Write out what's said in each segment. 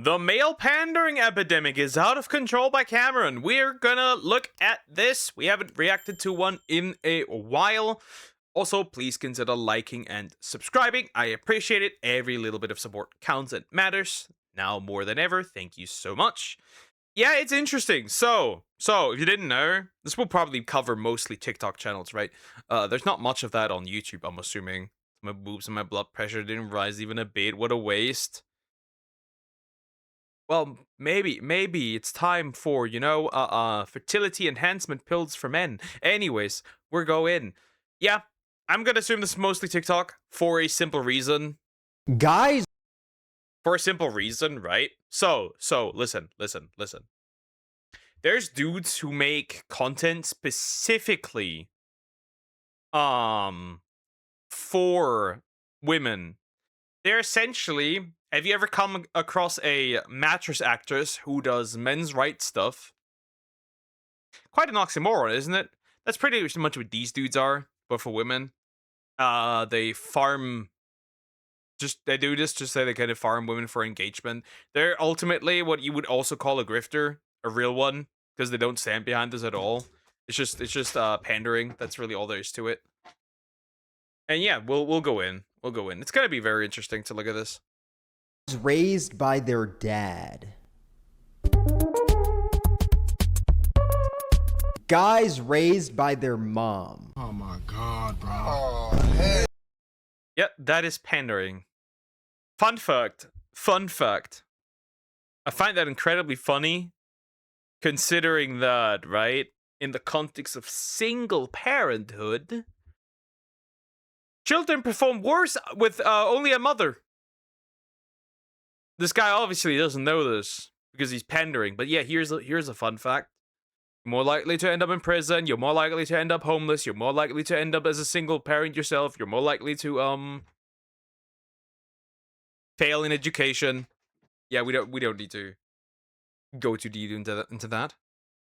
The male pandering epidemic is out of control by Cameron. We're gonna look at this. We haven't reacted to one in a while. Also, please consider liking and subscribing. I appreciate it. Every little bit of support counts and matters. Now more than ever, thank you so much. Yeah, it's interesting. So if you didn't know, this will probably cover mostly TikTok channels, right? There's not much of that on YouTube, I'm assuming. My boobs and my blood pressure didn't rise even a bit. What a waste. Well, maybe it's time for, fertility enhancement pills for men. Anyways, we're going. Yeah, I'm gonna assume this is mostly TikTok for a simple reason. Guys, For a simple reason, right? So, listen. There's dudes who make content specifically for women. They're essentially, have you ever come across a mattress actress who does men's rights stuff? Quite an oxymoron, isn't it? That's pretty much what these dudes are, but for women. They farm, they do this just so they kind of farm women for engagement. They're ultimately what you would also call a grifter, a real one, because they don't stand behind this at all. It's just pandering. That's really all there is to it. And yeah, we'll go in. We'll go in. It's gonna be very interesting to look at this. raised by their dad. Guys raised by their mom. Oh my god, bro. Oh, hell. Yep, that is pandering. Fun fact. I find that incredibly funny, considering that, right, in the context of single parenthood, children perform worse with only a mother. This guy obviously doesn't know this because he's pandering. But yeah, here's a fun fact. You're more likely to end up in prison. You're more likely to end up homeless. You're more likely to end up as a single parent yourself. You're more likely to fail in education. Yeah, we don't need to go too deep into that.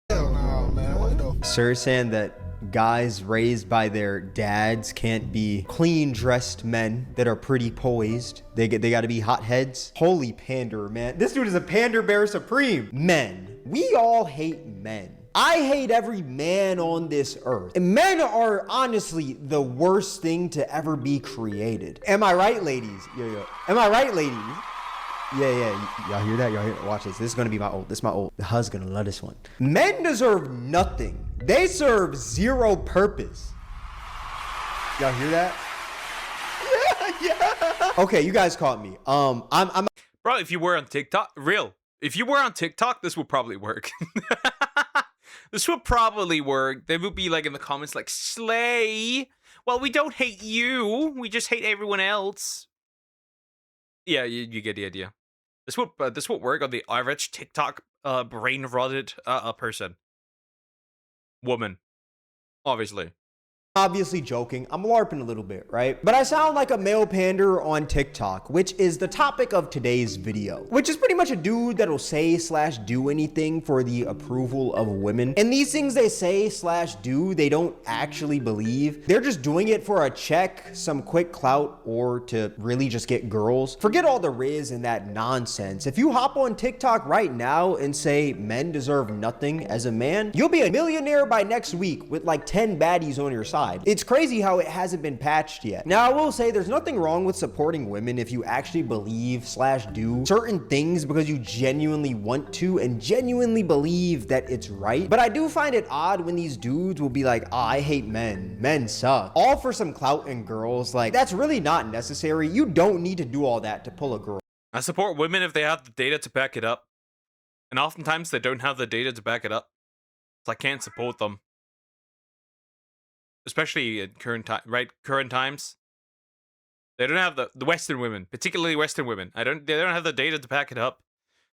Hell no, man. What the Sir saying that guys raised by their dads can't be clean dressed men that are pretty poised. They got to be hotheads. Holy pander, man. This dude is a pander bear supreme. Men. We all hate men. I hate every man on this earth. And men are honestly the worst thing to ever be created. Am I right, ladies? Yo. Am I right, ladies? Yeah. Y'all hear that? Y'all hear? Watch this. This is gonna be my ult. This is my ult. The hus's gonna love this one. Men deserve nothing. They serve zero purpose. Y'all hear that? Yeah. Okay, you guys caught me. I'm Bro, if you were on TikTok, if you were on TikTok, this would probably work. This would probably work. They would be like in the comments like, slay. Well, we don't hate you. We just hate everyone else. Yeah, you get the idea. This would work on the average TikTok brain rotted person. Woman. Obviously. obviously joking. I'm LARPing a little bit, right? But I sound like a male pander on TikTok, which is the topic of today's video, which is pretty much a dude that'll say/do anything for the approval of women. And these things they say/do, they don't actually believe. They're just doing it for a check, some quick clout, or to really just get girls. Forget all the riz and that nonsense. If you hop on TikTok right now and say men deserve nothing as a man, you'll be a millionaire by next week with like 10 baddies on your side. It's crazy how it hasn't been patched yet. Now, I will say there's nothing wrong with supporting women if you actually believe/do certain things because you genuinely want to and genuinely believe that it's right. But I do find it odd when these dudes will be like, oh, I hate men. Men suck. All for some clout and girls. Like, that's really not necessary. You don't need to do all that to pull a girl. I support women if they have the data to back it up. And oftentimes they don't have the data to back it up. So I can't support them. Especially in current times. They don't have the Western women, particularly Western women. They don't have the data to back it up.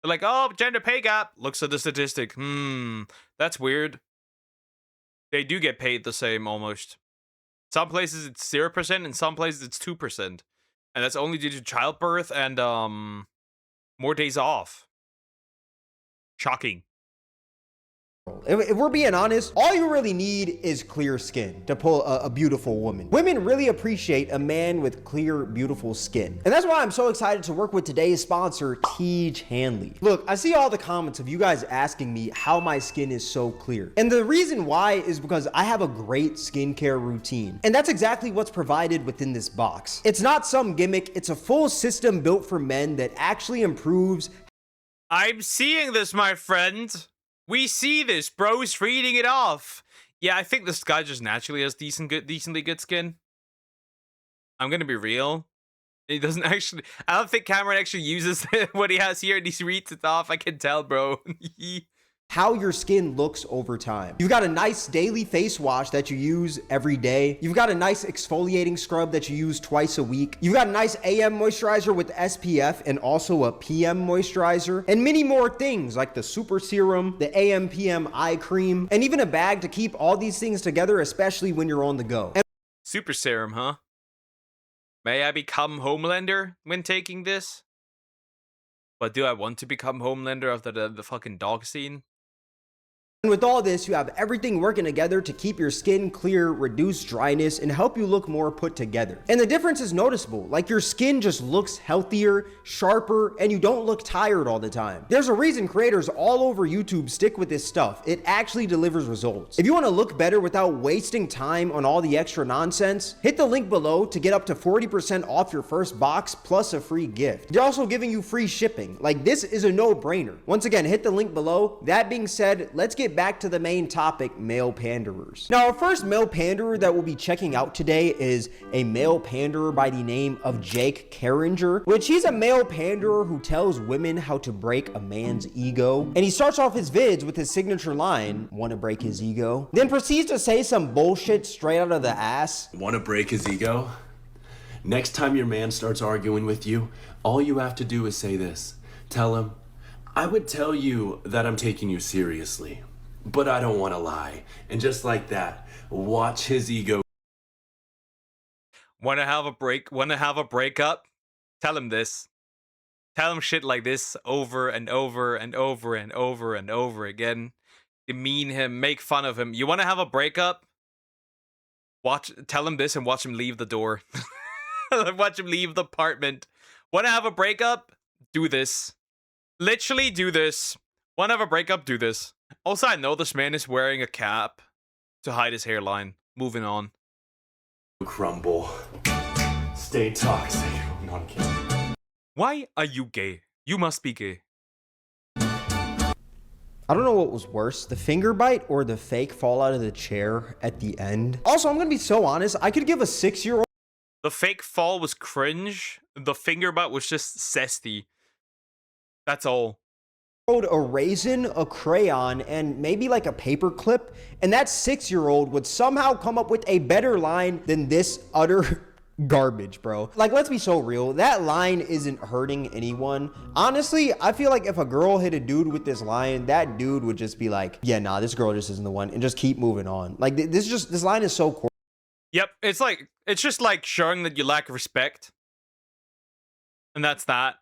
They're like, oh, gender pay gap. Looks at the statistic. That's weird. They do get paid the same almost. Some places it's 0%, in some places it's 2%. And that's only due to childbirth and more days off. Shocking. If we're being honest, all you really need is clear skin to pull a beautiful woman. Women really appreciate a man with clear, beautiful skin. And that's why I'm so excited to work with today's sponsor, Tej Hanley. Look, I see all the comments of you guys asking me how my skin is so clear. And the reason why is because I have a great skincare routine. And that's exactly what's provided within this box. It's not some gimmick, it's a full system built for men that actually improves. I'm seeing this, my friend. We see this. Bro's reading it off. Yeah, I think this guy just naturally has decently good skin. I'm gonna be real. He doesn't actually. I don't think Cameron actually uses what he has here and he reads it off. I can tell, bro. How your skin looks over time. You've got a nice daily face wash that you use every day. You've got a nice exfoliating scrub that you use twice a week. You've got a nice AM moisturizer with SPF and also a PM moisturizer, and many more things like the super serum, the AM PM eye cream, and even a bag to keep all these things together, especially when you're on the go. And Super serum, huh? May I become Homelander when taking this? But do I want to become Homelander after the fucking dog scene? with all this, you have everything working together to keep your skin clear, reduce dryness, and help you look more put together. And the difference is noticeable. Like, your skin just looks healthier, sharper, and you don't look tired all the time. There's a reason creators all over YouTube stick with this stuff. It actually delivers results. If you want to look better without wasting time on all the extra nonsense, hit the link below to get up to 40% off your first box plus a free gift. They're also giving you free shipping. Like, this is a no-brainer. Once again, hit the link below. That being said, let's get back to the main topic, male panderers. Now, our first male panderer that we'll be checking out today is a male panderer by the name of Jake Carringer, which he's a male panderer who tells women how to break a man's ego. And he starts off his vids with his signature line, "Want to break his ego?" Then proceeds to say some bullshit straight out of the ass. Want to break his ego? Next time your man starts arguing with you, all you have to do is say this. Tell him, "I would tell you that I'm taking you seriously, but I don't want to lie." And just like that, watch his ego. Want to have a breakup? Tell him this. Tell him shit like this over and over and over and over and over again. Demean him, make fun of him. You want to have a breakup? Tell him this and watch him leave the door. Watch him leave the apartment. Want to have a breakup? Do this. Literally do this. Want to have a breakup? Do this. Also, I know this man is wearing a cap to hide his hairline. Moving on. Crumble. Stay toxic. No, I'm kidding. Why are you gay? You must be gay. I don't know what was worse, the finger bite or the fake fall out of the chair at the end. Also, I'm gonna be so honest, I could give a 6-year-old The fake fall was cringe. The finger butt was just zesty. That's all. a raisin, a crayon, and maybe like a paper clip, and that 6-year-old would somehow come up with a better line than this utter garbage, bro. Like, let's be so real. That line isn't hurting anyone. Honestly, I feel like if a girl hit a dude with this line, that dude would just be like, yeah, nah, this girl just isn't the one, and just keep moving on. Like, this line is so corny. Yep, it's just like showing that you lack respect. And that's that.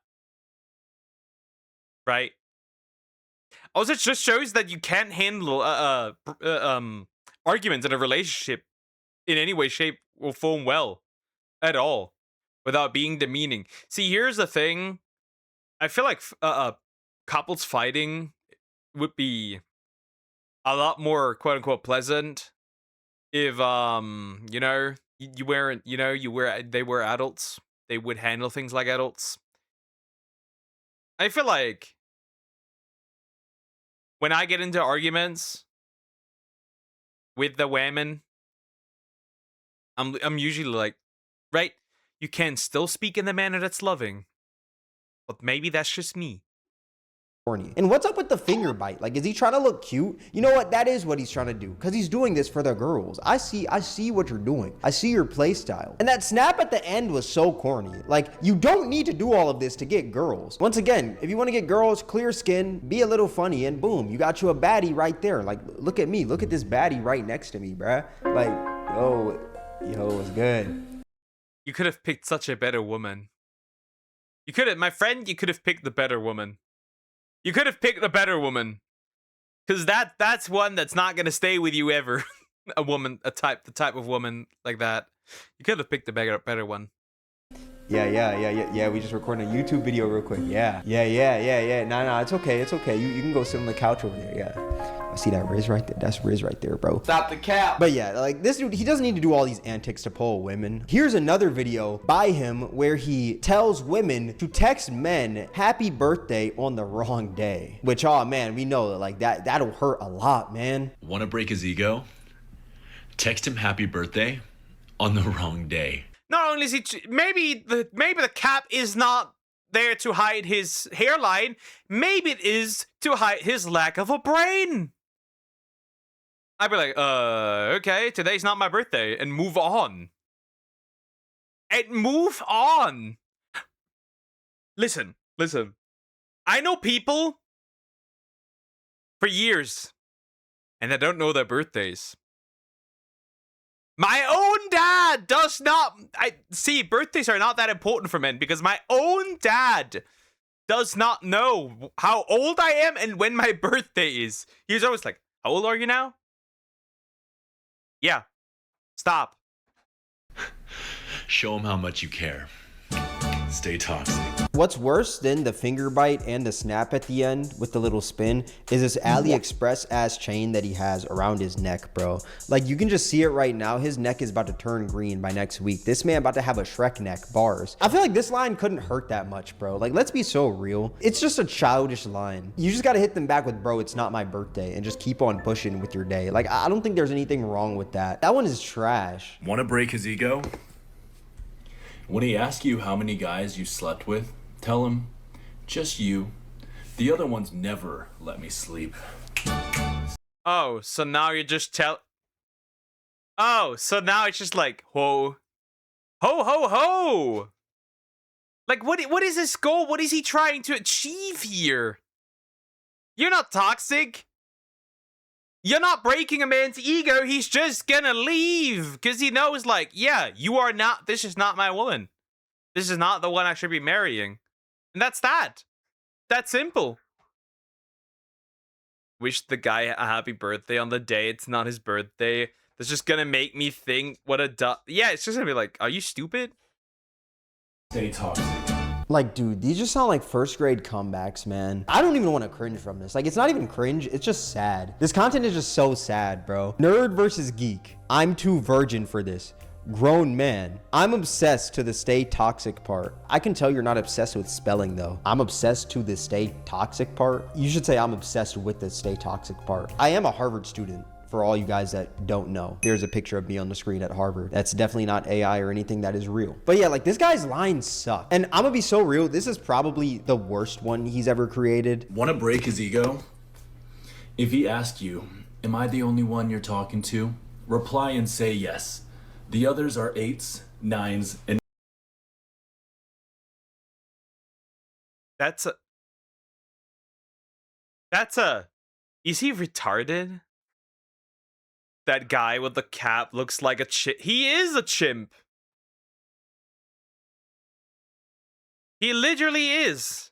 Right? Also, it just shows that you can't handle arguments in a relationship in any way, shape, or form well at all without being demeaning. See, here's the thing. I feel like couples fighting would be a lot more quote unquote pleasant if you know, they were adults. They would handle things like adults. I feel like when I get into arguments with the women, I'm usually like, right, you can still speak in the manner that's loving, but maybe that's just me. And what's up with the finger bite? Like, is he trying to look cute? You know what? That is what he's trying to do, because he's doing this for the girls. I see what you're doing. I see your play style. And that snap at the end was so corny. Like, you don't need to do all of this to get girls. Once again, if you want to get girls, clear skin, be a little funny, and boom, you got you a baddie right there. Like, look at me. Look at this baddie right next to me, bruh. Like, yo, it's good. You could have picked such a better woman. My friend, you could have picked the better woman. You could have picked the better woman. Because that's one that's not gonna stay with you ever. A woman, the type of woman like that. You could have picked a better one. Yeah. We just recorded a YouTube video real quick. Yeah. Nah. It's okay. You can go sit on the couch over there. Yeah. I see that Riz right there. That's Riz right there, bro. Stop the cap. But yeah, like this dude, he doesn't need to do all these antics to pull women. Here's another video by him where he tells women to text men happy birthday on the wrong day. Which, oh man, we know that like that'll hurt a lot, man. Want to break his ego? Text him happy birthday on the wrong day. Not only is he maybe the cap is not there to hide his hairline, maybe it is to hide his lack of a brain. I'd be like, okay, today's not my birthday, and move on. And move on. Listen. I know people for years, and I don't know their birthdays. My own dad does not. Birthdays are not that important for men because my own dad does not know how old I am and when my birthday is. He's always like, how old are you now? Yeah. Stop. Show him how much you care. Stay toxic. What's worse than the finger bite and the snap at the end with the little spin is this AliExpress ass chain that he has around his neck, bro. Like, you can just see it right now. His neck is about to turn green by next week. This man about to have a Shrek neck, bars. I feel like this line couldn't hurt that much, bro. Like, let's be so real. It's just a childish line. You just gotta hit them back with, bro, it's not my birthday, and just keep on pushing with your day. Like, I don't think there's anything wrong with that. That one is trash. Want to break his ego? When he asks you how many guys you slept with, tell him, just you. The other ones never let me sleep. Oh, so now you're just Oh, so now it's just like, whoa. Ho. Like, what is his goal? What is he trying to achieve here? You're not toxic. You're not breaking a man's ego. He's just gonna leave because he knows, like, yeah, you are not. This is not my woman. This is not the one I should be marrying. And that's that. That simple. Wish the guy a happy birthday on the day it's not his birthday. That's just gonna make me think what a yeah, it's just gonna be like, are you stupid? Stay toxic. Like, dude, these just sound like first grade comebacks, man. I don't even want to cringe from this. Like, it's not even cringe. It's just sad. This content is just so sad, bro. Nerd versus geek. I'm too virgin for this. Grown man. I'm obsessed to the stay toxic part. I can tell you're not obsessed with spelling, though. I'm obsessed to the stay toxic part. You should say I'm obsessed with the stay toxic part. I am a Harvard student. For all you guys that don't know, there's a picture of me on the screen at Harvard. That's definitely not AI or anything, that is real. But yeah, like, this guy's lines suck. And I'm gonna be so real, this is probably the worst one he's ever created. Want to break his ego? If he asks you, am I the only one you're talking to? Reply and say yes. The others are 8s, 9s, and That's a is he retarded? That guy with the cap looks like a chimp. He is a chimp. He literally is.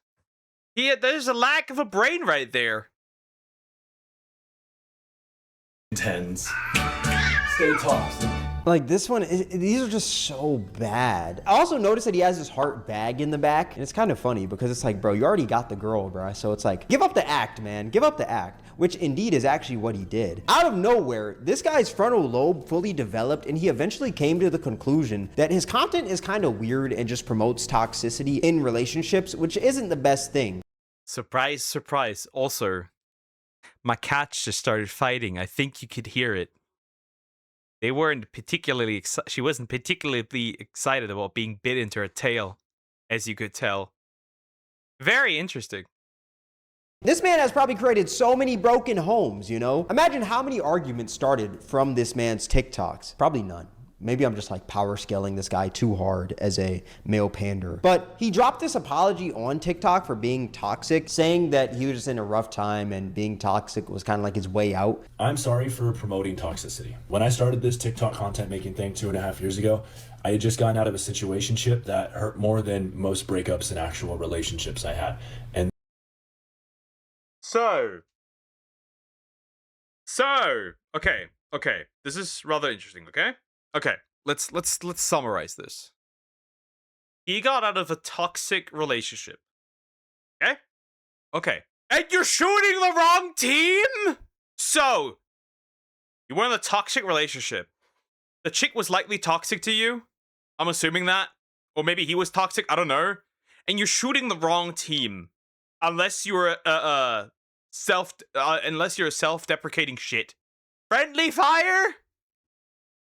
There's a lack of a brain right there. 10s. Stay toxic. Like, this one, these are just so bad. I also noticed that he has his heart bag in the back, and it's kind of funny because it's like, bro, you already got the girl, bro. So it's like, give up the act, man. Give up the act, which indeed is actually what he did. Out of nowhere, this guy's frontal lobe fully developed, and he eventually came to the conclusion that his content is kind of weird and just promotes toxicity in relationships, which isn't the best thing. Surprise, surprise. Also, my cats just started fighting. I think you could hear it. They weren't particularly she wasn't particularly excited about being bit into her tail, as you could tell. Very interesting. This man has probably created so many broken homes, you know? Imagine how many arguments started from this man's TikToks. Probably none. Maybe I'm just like power scaling this guy too hard as a male pander. But he dropped this apology on TikTok for being toxic, saying that he was just in a rough time and being toxic was kind of like his way out. I'm sorry for promoting toxicity. When I started this TikTok content making thing 2.5 years ago, I had just gotten out of a situationship that hurt more than most breakups and actual relationships I had. And So, So, okay. This is rather interesting, okay? Okay, let's summarize this. He got out of a toxic relationship. Okay? Okay. And you're shooting the wrong team? So, you were in a toxic relationship. The chick was likely toxic to you. I'm assuming that. Or maybe he was toxic, I don't know. And you're shooting the wrong team. Unless you're unless you're a self-deprecating shit. Friendly fire?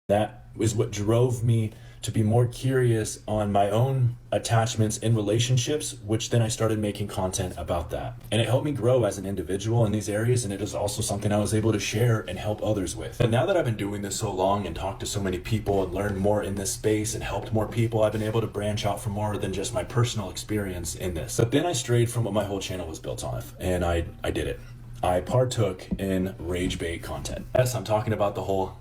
That was what drove me to be more curious on my own attachments in relationships, which then I started making content about that. And it helped me grow as an individual in these areas, and it is also something I was able to share and help others with. And now that I've been doing this so long and talked to so many people and learned more in this space and helped more people, I've been able to branch out for more than just my personal experience in this. But then I strayed from what my whole channel was built on, and I did it. I partook in rage bait content. Yes, I'm talking about the whole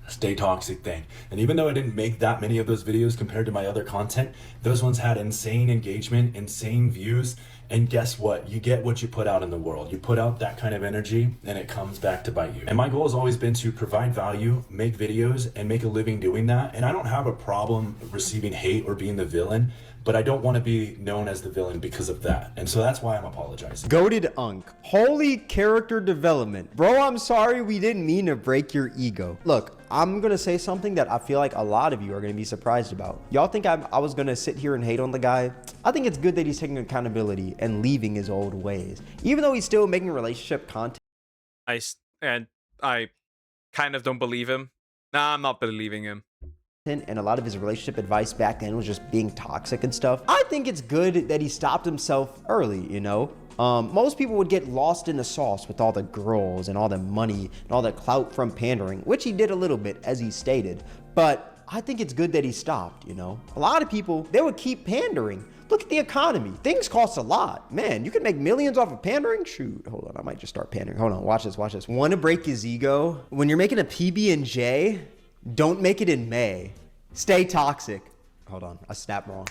stay toxic thing. And even though I didn't make that many of those videos compared to my other content, those ones had insane engagement, insane views. And guess what? You get what you put out in the world. You put out that kind of energy and it comes back to bite you. And my goal has always been to provide value, make videos, and make a living doing that. And I don't have a problem receiving hate or being the villain, but I don't want to be known as the villain because of that. And so that's why I'm apologizing. Goated Unk. Holy character development. Bro, I'm sorry we didn't mean to break your ego. Look, I'm gonna say something that I feel like a lot of you are gonna be surprised about. Y'all think I was gonna sit here and hate on the guy? I think it's good that he's taking accountability and leaving his old ways. Even though he's still making relationship content. I kind of don't believe him. Nah, I'm not believing him. And a lot of his relationship advice back then was just being toxic and stuff. I think it's good that he stopped himself early, you know? Most people would get lost in the sauce with all the girls and all the money and all the clout from pandering, which he did a little bit, as he stated. But I think it's good that he stopped, you know? A lot of people, they would keep pandering. Look at the economy. Things cost a lot. Man, you can make millions off of pandering? Shoot, hold on, I might just start pandering. Hold on, watch this. Want to break his ego? When you're making a PB&J, don't make it in May. Stay toxic. Hold on, I snapped wrong.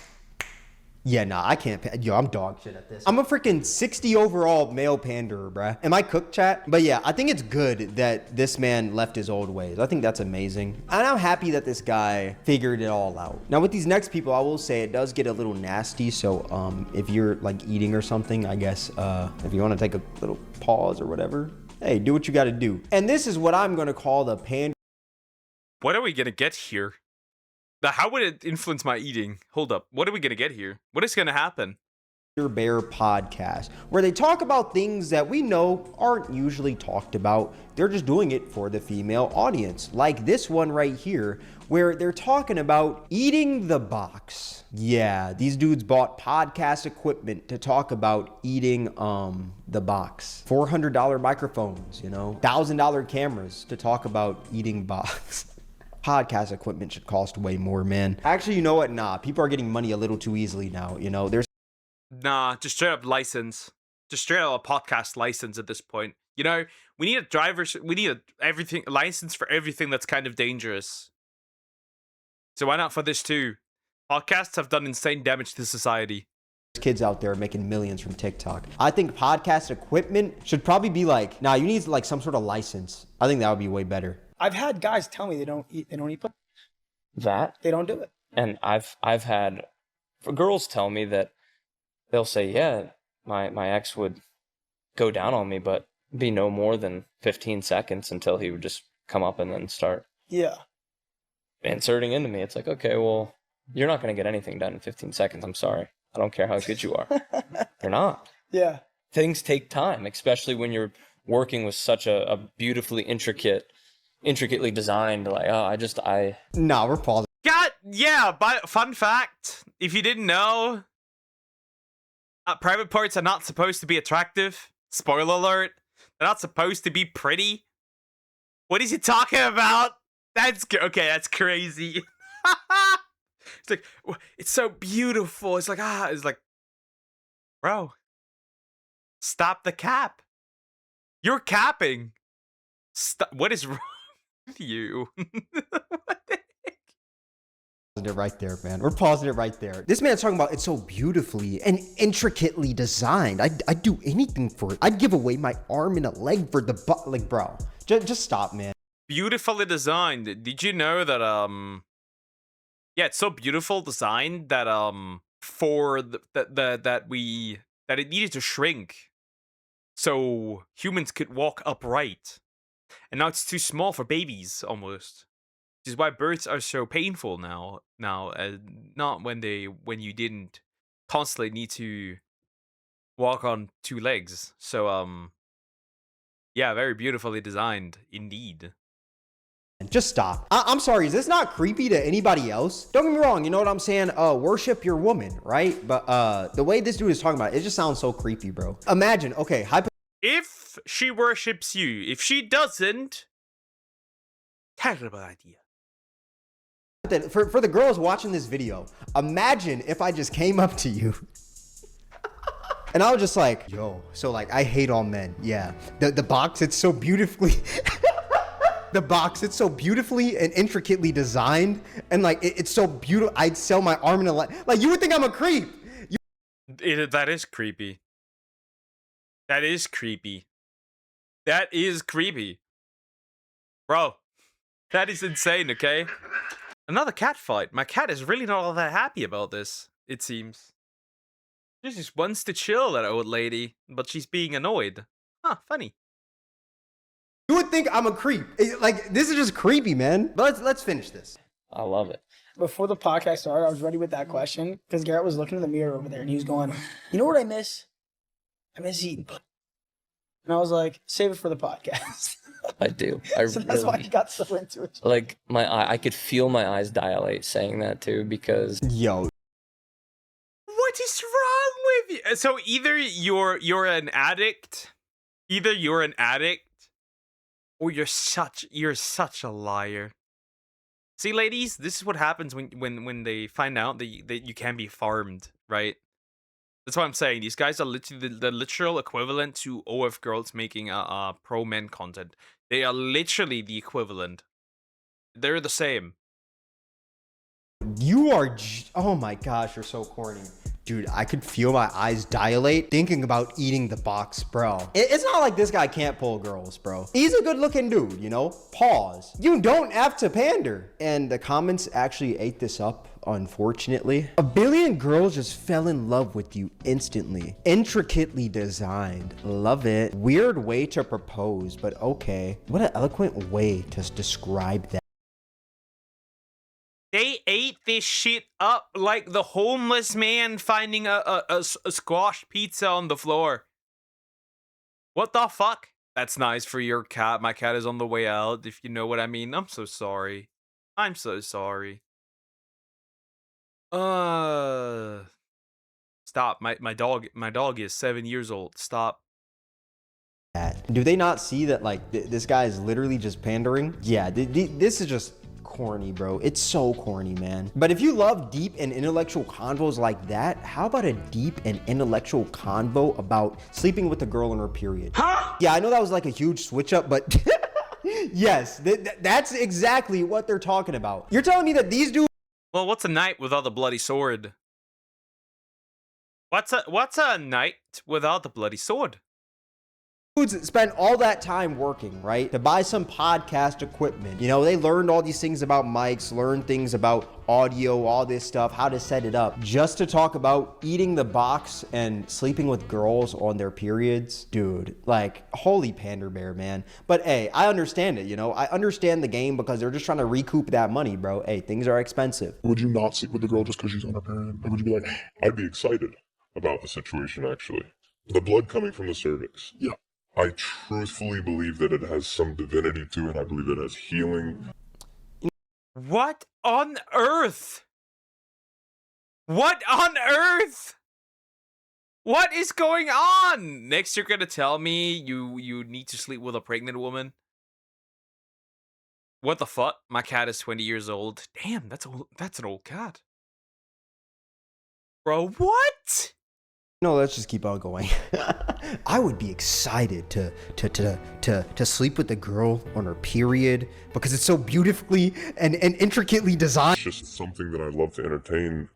Yeah, nah, I can't. Yo, I'm dog shit at this. I'm a freaking 60 overall male panderer, bruh. Am I cooked, chat? But yeah, I think it's good that this man left his old ways. I think that's amazing. And I'm happy that this guy figured it all out. Now with these next people, I will say it does get a little nasty. So if you're like eating or something, I guess if you want to take a little pause or whatever, hey, do what you got to do. And this is what I'm going to call the pander. What are we gonna get here? How would it influence my eating? Hold up. What are we going to get here? What is going to happen? Bear podcast, where they talk about things that we know aren't usually talked about. They're just doing it for the female audience. Like this one right here, where they're talking about eating the box. Yeah, these dudes bought podcast equipment to talk about eating the box. $400 microphones, you know, $1,000 cameras to talk about eating box. Podcast equipment should cost way more, man. Actually, you know what? Nah, people are getting money a little too easily now. You know, there's Nah, just straight up license. Just straight up a podcast license at this point. You know, we need a license for everything that's kind of dangerous. So why not for this too? Podcasts have done insane damage to society. kids out there making millions from TikTok. I think podcast equipment should probably be like, nah, you need like some sort of license. I think that would be way better. I've had guys tell me they don't eat that. they don't do it. And I've had girls tell me that they'll say, yeah, my ex would go down on me, but be no more than 15 seconds until he would just come up and then start inserting into me. It's like, okay, well, you're not going to get anything done in 15 seconds. I'm sorry. I don't care how good you are. You're not. Yeah. Things take time, especially when you're working with such a beautifully intricately designed, like, Nah, we're pausing. God, yeah, but fun fact, if you didn't know, private parts are not supposed to be attractive. Spoiler alert. They're not supposed to be pretty. What is he talking about? That's crazy. It's like, it's so beautiful. It's like, bro, stop the cap. You're capping. Stop. What is wrong with you? What the heck? it right there, man. We're pausing it right there. This man's talking about it's so beautifully and intricately designed. I'd do anything for it. I'd give away my arm and a leg for the butt. Like, bro, just stop, man. Beautifully designed. Did you know that yeah, it's so beautiful designed that for that it needed to shrink so humans could walk upright. And now it's too small for babies almost. Which is why births are so painful now. Not when you didn't constantly need to walk on two legs. So yeah, very beautifully designed indeed. Just stop. I'm sorry, is this not creepy to anybody else? Don't get me wrong, you know what I'm saying? Worship your woman, right? But the way this dude is talking about it just sounds so creepy, bro. Imagine, okay, If she worships you, if she doesn't, terrible idea. for the girls watching this video, imagine if I just came up to you and I was just like, yo, so like I hate all men. Yeah. The box, it's so beautifully the box, it's so beautifully and intricately designed, and like it's so beautiful. I'd sell my arm and a leg. Like, you would think I'm a creep. That is creepy. That is creepy. That is creepy. Bro, that is insane, okay? Another cat fight. My cat is really not all that happy about this, it seems. She just wants to chill, that old lady, but she's being annoyed. Huh, funny. You would think I'm a creep. Like, this is just creepy, man. But let's finish this. I love it. Before the podcast started, I was ready with that question because Garrett was looking in the mirror over there and he was going, "You know what I miss? I miss eating." And I was like, "Save it for the podcast." I do. So that's why he got so into it. Like I could feel my eyes dilate saying that too, because Yo, What is wrong with you? So either you're an addict, or you're such a liar. See, ladies, this is what happens when they find out that you can be farmed, right? That's what I'm saying. These guys are literally the literal equivalent to OF girls making pro men content. They are literally the equivalent. They're the same. you are, oh my gosh, you're so corny. Dude, I could feel my eyes dilate thinking about eating the box, bro. It's not like this guy can't pull girls, bro. He's a good looking dude, you know? Pause. You don't have to pander. And the comments actually ate this up, unfortunately. A billion girls just fell in love with you instantly. Intricately designed. Love it. Weird way to propose, but okay. What an eloquent way to describe that. They ate this shit up like the homeless man finding a squash pizza on the floor. What the fuck? That's nice for your cat. My cat is on the way out, if you know what I mean. I'm so sorry. I'm so sorry. Stop. My dog is 7 years old. Stop. Do they not see that, like, this guy is literally just pandering? Yeah, this is just corny, bro. It's so corny, man. But if you love deep and intellectual convos like that, how about a deep and intellectual convo about sleeping with a girl in her period? Huh? Yeah, I know that was like a huge switch up, but yes, that's exactly what they're talking about. You're telling me that these dudes— Well, what's a knight without a bloody sword? What's a knight without the bloody sword? dudes spent all that time working, right, to buy some podcast equipment. You know, they learned all these things about mics, learned things about audio, all this stuff, how to set it up, just to talk about eating the box and sleeping with girls on their periods. Dude, like, holy pander bear, man. But hey, I understand it, you know? I understand the game because they're just trying to recoup that money, bro. Hey, things are expensive. Would you not sleep with the girl just because she's on her period? Or would you be like, I'd be excited about the situation, actually. The blood coming from the cervix. Yeah. I truthfully believe that it has some divinity to it. I believe it has healing. What on earth? What on earth? What is going on? Next, you're gonna tell me you need to sleep with a pregnant woman? What the fuck? My cat is 20 years old. Damn, that's an old cat. Bro, what? No, let's just keep on going. I would be excited to sleep with the girl on her period because it's so beautifully and intricately designed. It's just something that I love to entertain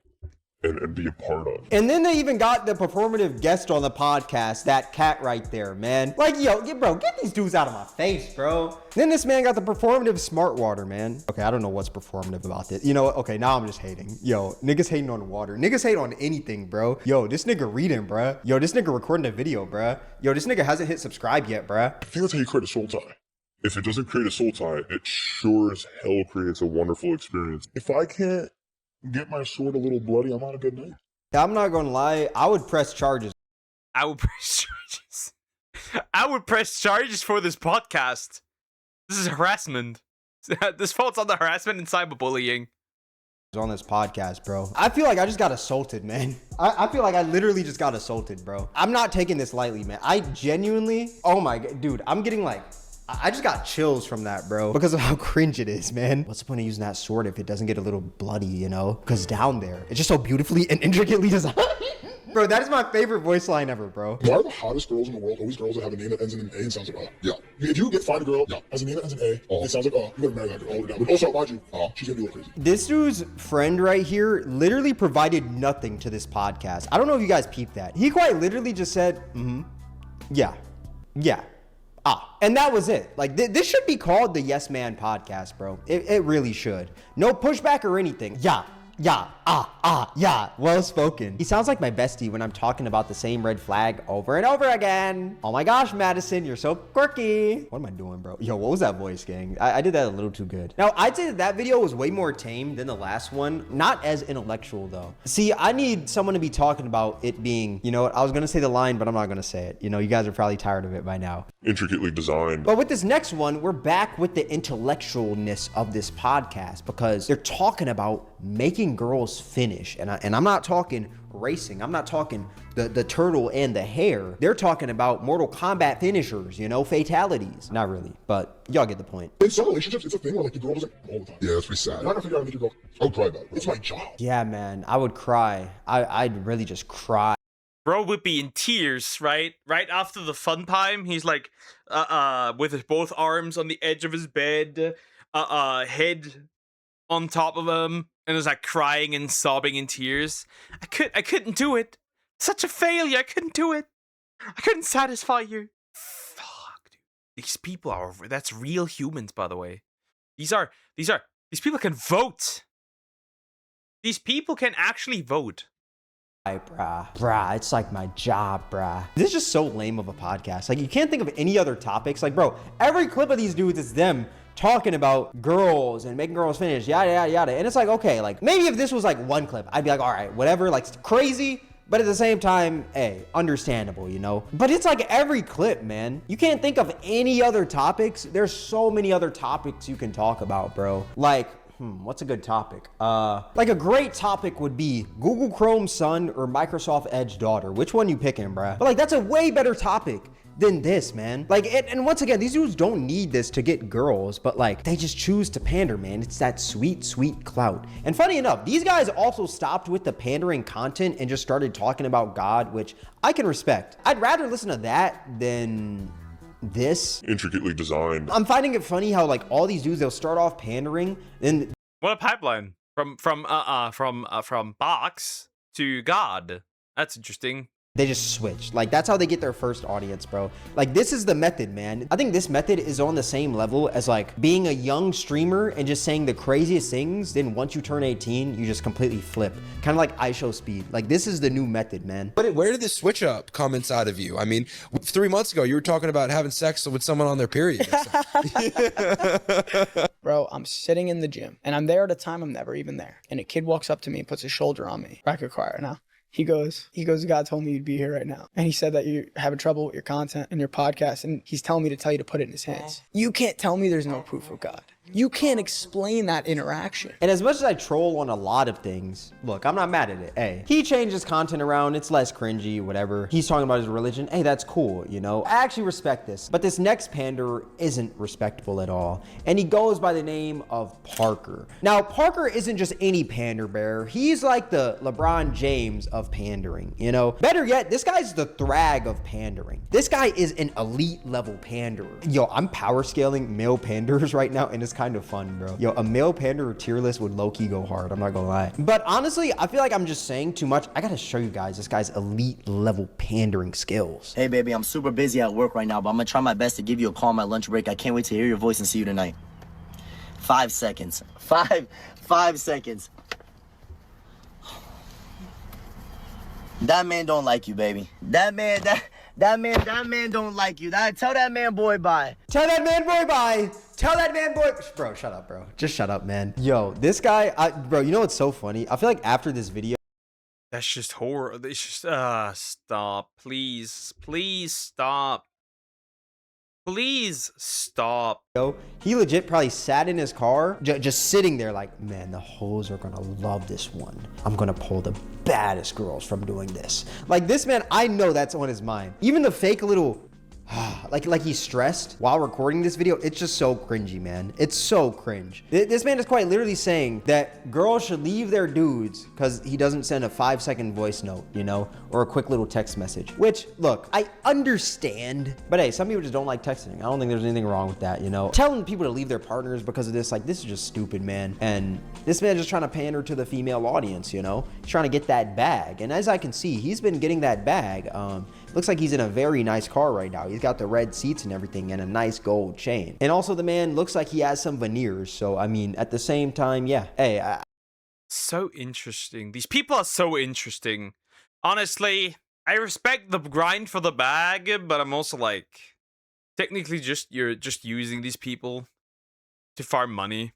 and be a part of. And then they even got the performative guest on the podcast, that cat right there, man. Like, yo, bro, get these dudes out of my face, bro. Then this man got the performative smart water, man. Okay, I don't know what's performative about this. You know what? Okay, now I'm just hating. Yo, niggas hating on water. Niggas hate on anything, bro. Yo, this nigga reading, bruh. Yo, this nigga recording a video, bruh. Yo, this nigga hasn't hit subscribe yet, bruh. I think that's how you create a soul tie. If it doesn't create a soul tie, it sure as hell creates a wonderful experience. If I can't get my sword a little bloody, I'm on a good night. I'm not gonna lie, I would press charges. I would press charges. I would press charges for this podcast. This is harassment. This falls under harassment and cyberbullying. On this podcast, bro. I feel like I just got assaulted, man. I feel like I literally just got assaulted, bro. I'm not taking this lightly, man. I genuinely, oh my god, dude, I'm getting like, I just got chills from that, bro, because of how cringe it is, man. What's the point of using that sword if it doesn't get a little bloody, you know? Because down there, it's just so beautifully and intricately designed. Bro, that is my favorite voice line ever, bro. Why are the hottest girls in the world always girls that have a name that ends in an A and sounds like yeah? If you find a girl has a name that ends in A, it sounds like you gotta marry that girl all the way down. But also, mind you, she's gonna be a little crazy. This dude's friend right here literally provided nothing to this podcast. I don't know if you guys peeped that. He quite literally just said, yeah. And that was it. Like, this should be called the Yes Man Podcast, bro. It really should. No pushback or anything. Yeah. Well spoken. He sounds like my bestie when I'm talking about the same red flag over and over again. Oh my gosh, Madison, you're so quirky. What am I doing, bro? Yo, what was that voice, gang? I did that a little too good. Now, I'd say that video was way more tame than the last one. Not as intellectual, though. See, I need someone to be talking about it being, you know what? I was going to say the line, but I'm not going to say it. You know, you guys are probably tired of it by now. Intricately designed. But with this next one, we're back with the intellectualness of this podcast because they're talking about making girls finish. And I'm not talking racing. I'm not talking the turtle and the hare. They're talking about Mortal Kombat finishers, you know, fatalities. Not really, but y'all get the point. In some relationships, it's a thing where like the girl doesn't all the time. Yeah, that's pretty sad. You're not gonna figure out how to make your girl. I would cry about it. It's my job. Yeah, man, I would cry. I'd really just cry. Bro would be in tears, right? Right after the fun time, he's like, with his both arms on the edge of his bed, head on top of him, and is like crying and sobbing in tears. I couldn't do it. Such a failure. I couldn't do it. I couldn't satisfy you. Fuck, dude. These people are, that's real humans, by the way. These people can vote. These people can actually vote. Bruh, it's like my job, bruh. This is just so lame of a podcast. Like, you can't think of any other topics. Like, bro, every clip of these dudes is them talking about girls and making girls finish, yada, yada, yada. And it's like, okay, like, maybe if this was like one clip, I'd be like, all right, whatever, like, it's crazy, but at the same time, hey, understandable, you know? But it's like every clip, man. You can't think of any other topics. There's so many other topics you can talk about, bro. Like, what's a good topic? Like a great topic would be Google Chrome son or Microsoft Edge daughter. Which one you picking, bruh? But like, that's a way better topic than this, man. Like, and once again, these dudes don't need this to get girls, but like, they just choose to pander, man. It's that sweet, sweet clout. And funny enough, these guys also stopped with the pandering content and just started talking about God, which I can respect. I'd rather listen to that than this. Intricately designed. I'm finding it funny how like all these dudes, they'll start off pandering and what a pipeline from box to God. That's interesting. they just switch. Like, that's how they get their first audience, bro. Like, this is the method, man. I think this method is on the same level as like being a young streamer and just saying the craziest things. Then once you turn 18, you just completely flip. Kind of like IShowSpeed. Like, this is the new method, man. But where did this switch up come inside of you? I mean, 3 months ago, you were talking about having sex with someone on their period. Bro, I'm sitting in the gym and I'm there at a time I'm never even there. And a kid walks up to me and puts his shoulder on me. I could cry right now. He goes, God told me you'd be here right now. And he said that you're having trouble with your content and your podcast. And he's telling me to tell you to put it in his hands. You can't tell me there's no proof of God. You can't explain that interaction. And as much as I troll on a lot of things, look, I'm not mad at it. Hey, he changes content around. It's less cringy, whatever. He's talking about his religion. Hey, that's cool, you know? I actually respect this. But this next pander isn't respectable at all. And he goes by the name of Parker. Now, Parker isn't just any pander bearer. He's like the LeBron James of pandering, you know? Better yet, this guy's the Thrag of pandering. This guy is an elite level panderer. Yo, I'm power scaling male panders right now, and it's kind of fun, bro. Yo, a male panderer tier list would low-key go hard, I'm not gonna lie. But honestly, I feel like I'm just saying too much. I gotta show you guys this guy's elite level pandering skills. Hey, baby, I'm super busy at work right now, but I'm gonna try my best to give you a call on my lunch break. I can't wait to hear your voice and see you tonight. 5 seconds. Five seconds. That man don't like you, baby. That man don't like you. Tell that man boy bye. Tell that man boy bye. Tell that man boy. Bro, shut up, bro. Just shut up, man. Yo, this guy, bro, you know what's so funny? I feel like after this video, That's just horror. It's just stop. Please. Please stop. Please stop. he legit probably sat in his car, just sitting there like, man, the hoes are gonna love this one. I'm gonna pull the baddest girls from doing this. Like this man, I know that's on his mind. Even the fake little, like he's stressed while recording this video. It's just so cringy, man. It's so cringe. This man is quite literally saying that girls should leave their dudes because he doesn't send a 5-second voice note, you know, or a quick little text message, which look, I understand, but hey, some people just don't like texting. I don't think there's anything wrong with that, you know. Telling people to leave their partners because of this, like, this is just stupid, man. And this man just trying to pander to the female audience, you know. He's trying to get that bag, and as I can see, he's been getting that bag. Looks like he's in a very nice car right now. He's got the red seats and everything and a nice gold chain. And also the man looks like he has some veneers. So, I mean, at the same time, yeah. Hey, So interesting. These people are so interesting. Honestly, I respect the grind for the bag, but I'm also like, technically you're just using these people to farm money.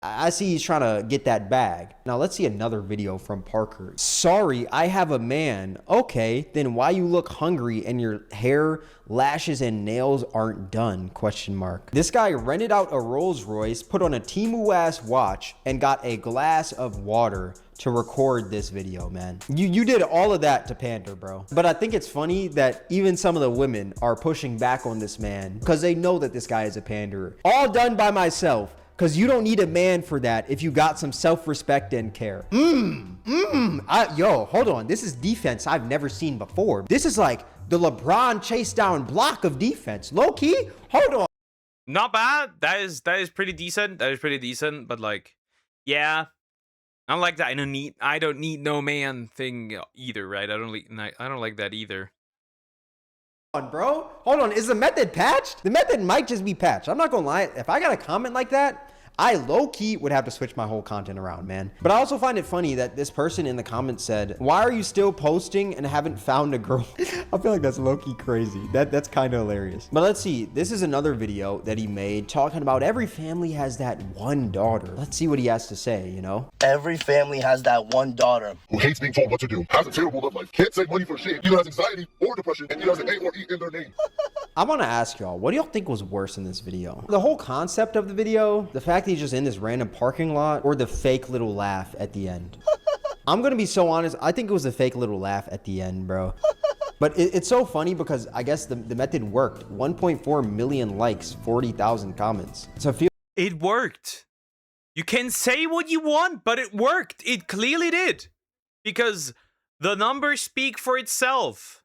I see he's trying to get that bag. Now let's see another video from Parker. Sorry, I have a man. Okay, then why you look hungry and your hair, lashes, and nails aren't done? Question mark. This guy rented out a Rolls Royce, put on a Temu ass watch, and got a glass of water to record this video, man. You did all of that to pander, bro. But I think it's funny that even some of the women are pushing back on this man because they know that this guy is a panderer. All done by myself. Because you don't need a man for that if you got some self-respect and care. Yo, hold on. This is defense I've never seen before. This is like the LeBron chase down block of defense. Low key, hold on. Not bad. That is pretty decent. That is pretty decent. But like, yeah, I don't like that. I don't need no man thing either, right? I don't like that either. Bro, hold on. Is the method patched? The method might just be patched. I'm not gonna lie. If I got a comment like that, I low-key would have to switch my whole content around, man. But I also find it funny that this person in the comments said, why are you still posting and haven't found a girl? I feel like that's low-key crazy. That's kind of hilarious. But let's see. This is another video that he made talking about every family has that one daughter. Let's see what he has to say, you know? Every family has that one daughter Who hates being told what to do, has a terrible love life, can't save money for shit, either has anxiety or depression, and either has an A or E in their name. I want to ask y'all, what do y'all think was worse in this video? The whole concept of the video, the fact that he's just in this random parking lot, or the fake little laugh at the end? I'm going to be so honest, I think it was the fake little laugh at the end, bro. But it's so funny because I guess the method worked. 1.4 million likes, 40,000 comments. So it worked. You can say what you want, but it worked. It clearly did. Because the numbers speak for itself.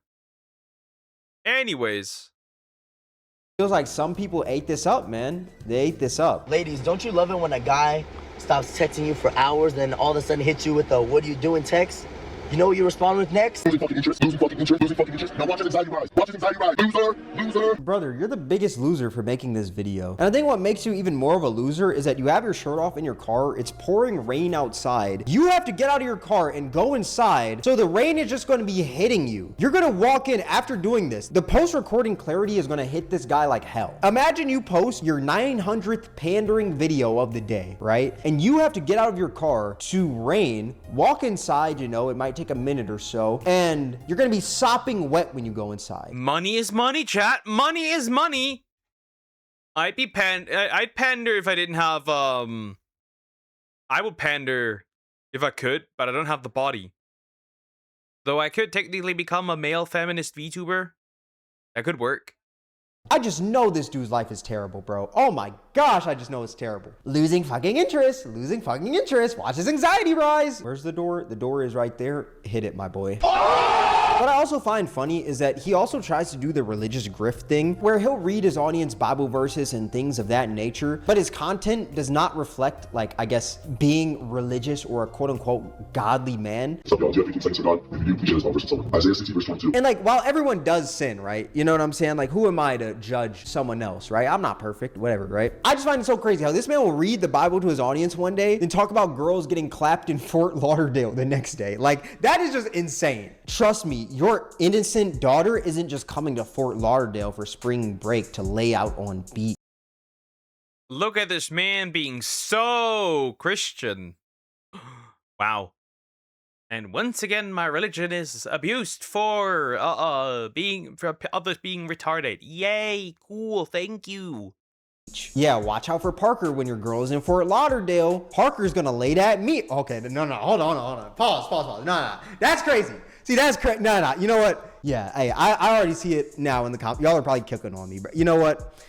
Anyways. Feels like some people ate this up, man. They ate this up. Ladies, don't you love it when a guy stops texting you for hours, then all of a sudden hits you with a "what are you doing" text? You know what you respond with next? Losing fucking interest, losing fucking interest, losing fucking interest. Now watch his anxiety rise. Watch his anxiety rise. Loser, loser. Brother, you're the biggest loser for making this video. And I think what makes you even more of a loser is that you have your shirt off in your car. It's pouring rain outside. You have to get out of your car and go inside. So the rain is just going to be hitting you. You're going to walk in after doing this. The post-recording clarity is going to hit this guy like hell. Imagine you post your 900th pandering video of the day, right? And you have to get out of your car to rain, walk inside, you know, it might take a minute or so, and you're gonna be sopping wet when you go inside. Money is money, chat. Money is money. I'd pander if I didn't have I would pander if I could, but I don't have the body. Though I could technically become a male feminist VTuber. That could work. I just know this dude's life is terrible, bro. Oh my gosh, I just know it's terrible. Losing fucking interest. Watch his anxiety rise. Where's the door? The door is right there. Hit it, my boy. What I also find funny is that he also tries to do the religious grift thing where he'll read his audience Bible verses and things of that nature, but his content does not reflect, like, I guess, being religious or a quote unquote godly man. What's up, y'all? Do you have 15 seconds for God? If you do, please share this Bible verse with someone. Isaiah 60, verse 22. And like, while everyone does sin, right? You know what I'm saying? Like, who am I to judge someone else, right? I'm not perfect, whatever, right? I just find it so crazy how this man will read the Bible to his audience one day, then talk about girls getting clapped in Fort Lauderdale the next day. Like, that is just insane. Trust me, your innocent daughter isn't just coming to Fort Lauderdale for spring break to lay out on beat. Look at this man being so Christian. Wow. And once again, my religion is abused for others being retarded. Yay, cool, thank you. Yeah, watch out for Parker when your girl's in Fort Lauderdale. Parker's gonna lay that meat. Okay, no, hold on. Pause. No. That's crazy. See, that's crazy. No. You know what? Yeah, hey, I already see it now in the comp. Y'all are probably kicking on me, but you know what?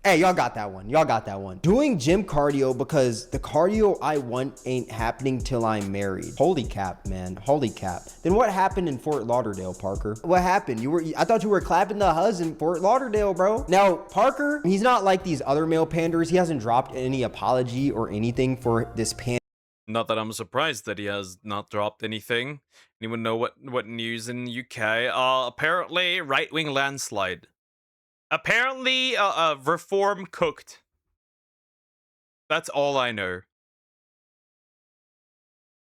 Hey, y'all got that one. Doing gym cardio because the cardio I want ain't happening till I'm married. Holy cap, man. Holy cap. Then what happened in Fort Lauderdale, Parker? What happened? I thought you were clapping the huzz in Fort Lauderdale, bro. Now, Parker, he's not like these other male panders. He hasn't dropped any apology or anything for this Not that I'm surprised that he has not dropped anything. Anyone know what news in the UK? Apparently, right-wing landslide. Apparently, reform cooked. That's all I know.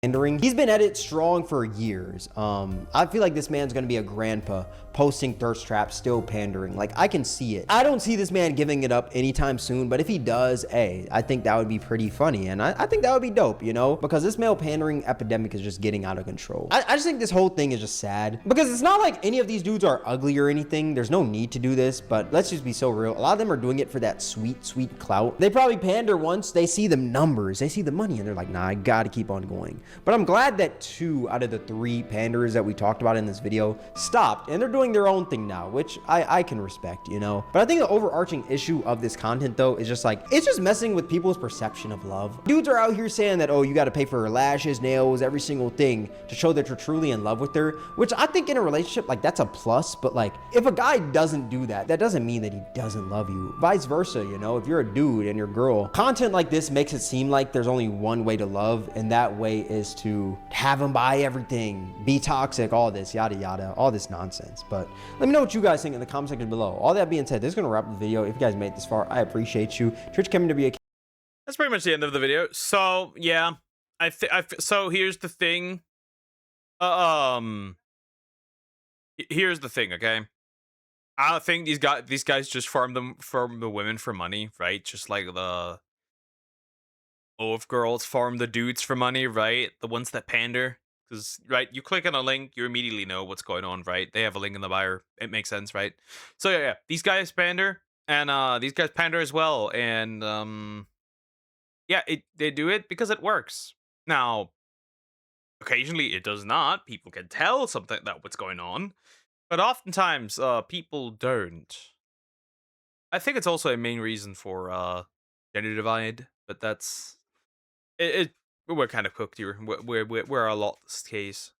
pandering. He's been at it strong for years. I feel like this man's gonna be a grandpa posting thirst traps, still pandering. Like, I can see it. I don't see this man giving it up anytime soon, but if he does, hey, I think that would be pretty funny. And I think that would be dope, you know, because this male pandering epidemic is just getting out of control. I just think this whole thing is just sad because it's not like any of these dudes are ugly or anything. There's no need to do this, but let's just be so real. A lot of them are doing it for that sweet, sweet clout. They probably pander once they see the numbers, they see the money, and they're like, nah, I gotta keep on going. But I'm glad that 2 out of the 3 panders that we talked about in this video stopped, and they're doing their own thing now, which I can respect, you know. But I think the overarching issue of this content, though, is just like, it's just messing with people's perception of love. Dudes are out here saying that, oh, you gotta pay for her lashes, nails, every single thing to show that you're truly in love with her, which I think in a relationship, like, that's a plus. But like, if a guy doesn't do that, that doesn't mean that he doesn't love you. Vice versa, you know. If you're a dude and your girl, content like this makes it seem like there's only one way to love, and that way is to have him buy everything, be toxic, all this, yada yada, all this nonsense. But let me know what you guys think in the comment section below. All that being said, this is gonna wrap the video. If you guys made it this far, I appreciate you. Twitch Kevin WAK. That's pretty much the end of the video. So yeah, so here's the thing. Here's the thing, okay? I don't think these guys just farm the women for money, right? Just like the of girls farm the dudes for money, right? The ones that pander. Because, right, you click on a link, you immediately know what's going on, right? They have a link in the bio. It makes sense, right? So, yeah. These guys pander, and these guys pander as well. And, yeah, they do it because it works. Now, occasionally it does not. People can tell something that what's going on. But oftentimes, people don't. I think it's also a main reason for gender divide, but that's... We're kind of cooked here. We're a lot case.